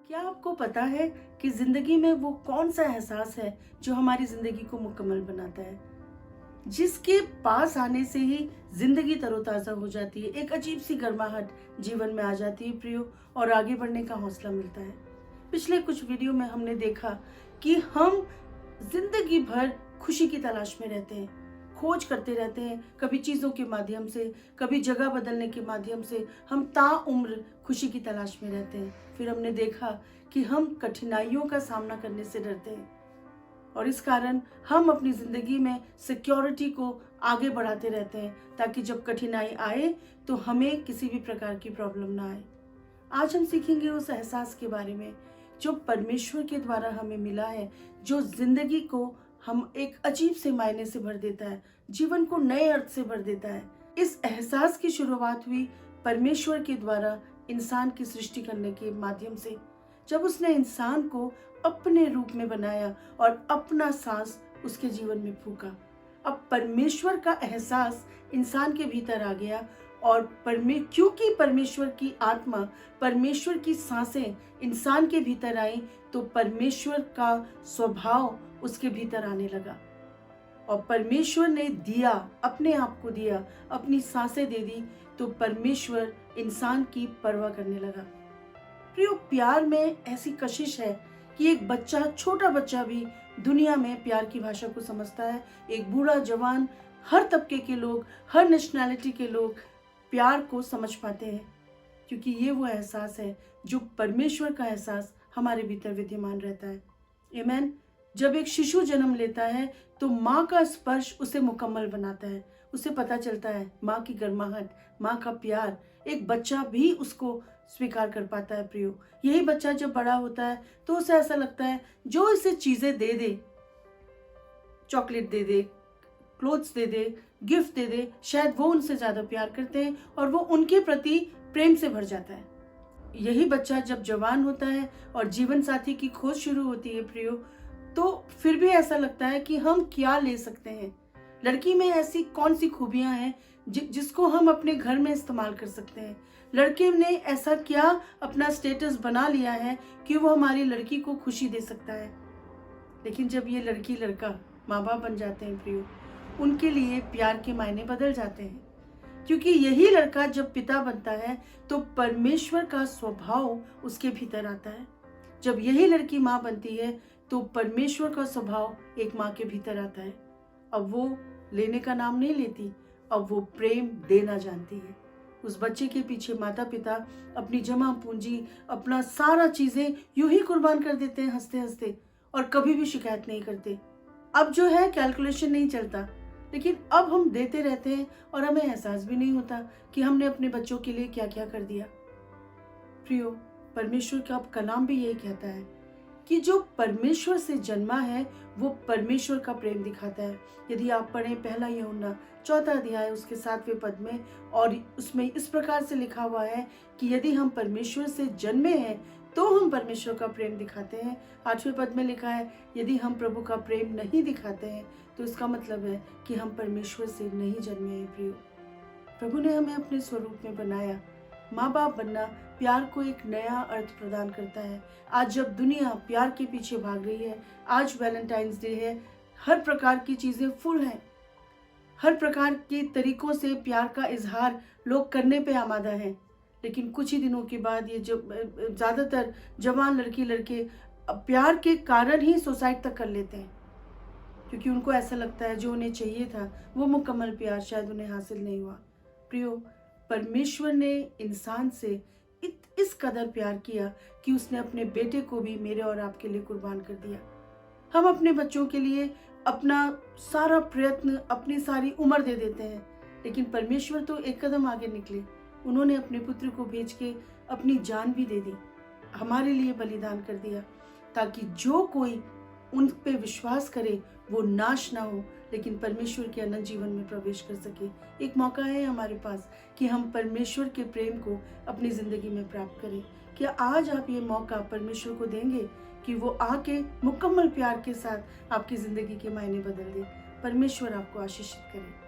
क्या आपको पता है कि जिंदगी में वो कौन सा एहसास है जो हमारी जिंदगी को मुकम्मल बनाता है, जिसके पास आने से ही जिंदगी तरोताजा हो जाती है, एक अजीब सी गर्माहट जीवन में आ जाती है प्रियो, और आगे बढ़ने का हौसला मिलता है। पिछले कुछ वीडियो में हमने देखा कि हम जिंदगी भर खुशी की तलाश में रहते हैं, खोज करते रहते हैं, कभी चीज़ों के माध्यम से, कभी जगह बदलने के माध्यम से हम ताउम्र खुशी की तलाश में रहते हैं। फिर हमने देखा कि हम कठिनाइयों का सामना करने से डरते हैं और इस कारण हम अपनी ज़िंदगी में सिक्योरिटी को आगे बढ़ाते रहते हैं ताकि जब कठिनाई आए तो हमें किसी भी प्रकार की प्रॉब्लम ना आए। आज हम सीखेंगे उस एहसास के बारे में जो परमेश्वर के द्वारा हमें मिला है, जो जिंदगी को हम एक अजीब से मायने से भर देता है, जीवन को नए अर्थ से भर देता है। इस एहसास की शुरुआत हुई परमेश्वर के द्वारा इंसान की सृष्टि करने के माध्यम से, जब उसने इंसान को अपने रूप में बनाया और अपना सांस उसके जीवन में फूका। अब परमेश्वर का एहसास इंसान के भीतर आ गया और क्योंकि परमेश्वर की आत्मा, परमेश्वर की सांसें इंसान के भीतर आई तो परमेश्वर का स्वभाव उसके भीतर आने लगा और परमेश्वर ने दिया, अपने आप को दिया, अपनी सांसें दे दी तो परमेश्वर इंसान की परवाह करने लगा। प्रियो, प्यार में ऐसी कशिश है कि एक बच्चा, छोटा बच्चा भी दुनिया में प्यार की भाषा को समझता है। एक बूढ़ा, जवान, हर तबके के लोग, हर नेशनैलिटी के लोग प्यार को समझ पाते हैं क्योंकि ये वो एहसास है जो परमेश्वर का एहसास हमारे भीतर विद्यमान रहता है। आमीन। जब एक शिशु जन्म लेता है तो माँ का स्पर्श उसे मुकम्मल बनाता है। उसे पता चलता है माँ की गर्माहट, माँ का प्यार, एक बच्चा भी उसको स्वीकार कर पाता है प्रियो। यही बच्चा जब बड़ा होता है तो उसे ऐसा लगता है जो इसे चीजें दे दे, चॉकलेट दे दे, क्लोथ्स दे दे, गिफ्ट दे दे, शायद वो उनसे ज्यादा प्यार करते हैं और वो उनके प्रति प्रेम से भर जाता है। यही बच्चा जब जवान होता है और जीवन साथी की खोज शुरू होती है प्रियो, तो फिर भी ऐसा लगता है कि हम क्या ले सकते हैं। लड़की में ऐसी कौन सी खूबियां हैं जिसको हम अपने घर में इस्तेमाल कर सकते हैं। लड़के ने ऐसा क्या अपना स्टेटस बना लिया है कि वो हमारी लड़की को खुशी दे सकता है। लेकिन जब ये लड़की लड़का माँ बाप बन जाते हैं प्रियो, उनके लिए प्यार के मायने बदल जाते हैं क्योंकि यही लड़का जब पिता बनता है तो परमेश्वर का स्वभाव उसके भीतर आता है। जब यही लड़की माँ बनती है तो परमेश्वर का स्वभाव एक माँ के भीतर आता है। अब वो लेने का नाम नहीं लेती, अब वो प्रेम देना जानती है। उस बच्चे के पीछे माता पिता अपनी जमा पूंजी, अपना सारा चीजें यूं ही कुर्बान कर देते हैं हंसते हंसते और कभी भी शिकायत नहीं करते। अब जो है कैलकुलेशन नहीं चलता, लेकिन अब हम देते रहते हैं और हमें एहसास भी नहीं होता कि हमने अपने बच्चों के लिए क्या क्या कर दिया। प्रियो, परमेश्वर का कलाम भी यही कहता है कि जो परमेश्वर से जन्मा है वो परमेश्वर का प्रेम दिखाता है। यदि आप पढ़ें पहला यूहन्ना 4 अध्याय उसके 7वें पद में, और उसमें इस प्रकार से लिखा हुआ है कि यदि हम परमेश्वर से जन्मे हैं तो हम परमेश्वर का प्रेम दिखाते हैं। 8वें पद में लिखा है यदि हम प्रभु का प्रेम नहीं दिखाते हैं तो इसका मतलब है कि हम परमेश्वर से नहीं जन्मे हैं। प्रियो, प्रभु ने हमें अपने स्वरूप में बनाया। माँ बाप बनना प्यार को एक नया अर्थ प्रदान करता है। आज जब दुनिया प्यार के पीछे भाग रही है, आज वैलेंटाइंस डे है, हर प्रकार की चीजें फुल हैं, हर प्रकार के तरीकों से प्यार का इजहार लोग करने पे आमादा हैं, लेकिन कुछ ही दिनों के बाद ये जो ज्यादातर जवान लड़की लड़के प्यार के कारण ही सुसाइड तक कर लेते हैं क्योंकि उनको ऐसा लगता है जो उन्हें चाहिए था वो मुकम्मल प्यार शायद उन्हें हासिल नहीं हुआ। प्रियो, परमेश्वर ने इंसान से इस कदर प्यार किया कि उसने अपने बेटे को भी मेरे और आपके लिए कुर्बान कर दिया। हम अपने बच्चों के लिए अपना सारा प्रयत्न, अपनी सारी उम्र दे देते हैं, लेकिन परमेश्वर तो एक कदम आगे निकले। उन्होंने अपने पुत्र को भेज के अपनी जान भी दे दी, हमारे लिए बलिदान कर दिया ताकि जो कोई उन पे विश्वास करे वो नाश ना हो लेकिन परमेश्वर के अनंत जीवन में प्रवेश कर सके। एक मौका है हमारे पास कि हम परमेश्वर के प्रेम को अपनी जिंदगी में प्राप्त करें। क्या आज आप ये मौका परमेश्वर को देंगे कि वो आके मुकम्मल प्यार के साथ आपकी जिंदगी के मायने बदल दे। परमेश्वर आपको आशीषित करे।